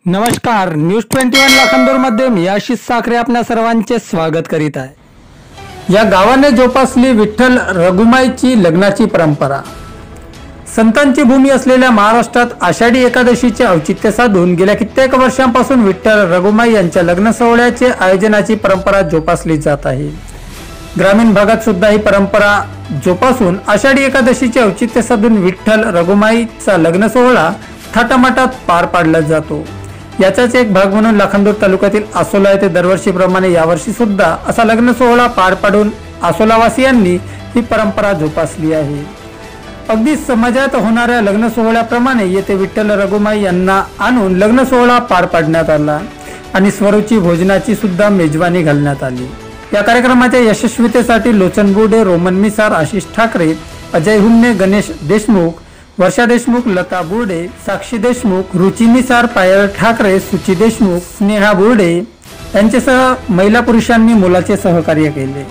नमस्कार, न्यूज 21 लाखांदूरमध्ये मी आशिष साखरे आपल्या सर्वांचे स्वागत करीत आहे। या गावाने जोपासली विठ्ठल रघुमाईची लग्नाची परंपरा। संतांची भूमी असलेल्या महाराष्ट्रात आषाढी एकादशीचे औचित्य साधून गेल्या कित्येक वर्षांपासून विठ्ठल रघुमाई यांच्या लग्न सोहळ्याचे आयोजनाची परंपरा जोपासली जात आहे। ग्रामीण भागात सुद्धा ही परंपरा जोपासून आषाढी एकादशीचे औचित्य साधून विठ्ठल रघुमाईचा लग्न सोहळा थाटामाटात पार पाडला जातो। याचाच एक भाग म्हणून लाखांदूर तालुक्यातील आसोला येथे दरवर्षीप्रमाणे यावर्षी सुद्धा असा लग्न सोहळा पार पाडून आसोलावासियांनी ही परंपरा जोपासली आहे। अगदी समाजात होणाऱ्या लग्न सोहळ्याप्रमाणे येथे विठ्ठल रघुमाई यांना आणून लग्न सोहळा पार पाडण्यात आला आणि स्वरूची भोजनाची सुद्धा मेजवानी घालण्यात आली। या कार्यक्रमाच्या यशस्वीतेसाठी लोचन बुर्डे, रोमन मिसार, आशिष ठाकरे, अजय हुन्ने, गणेश देशमुख, वर्षा देशमुख, लता बुर्डे, साक्षी देशमुख, रुची मिसार, पायल ठाकरे, सुची देशमुख, स्नेहा बुर्डे यांच्यासह महिला पुरुषांनी मोलाचे सहकार्य केले।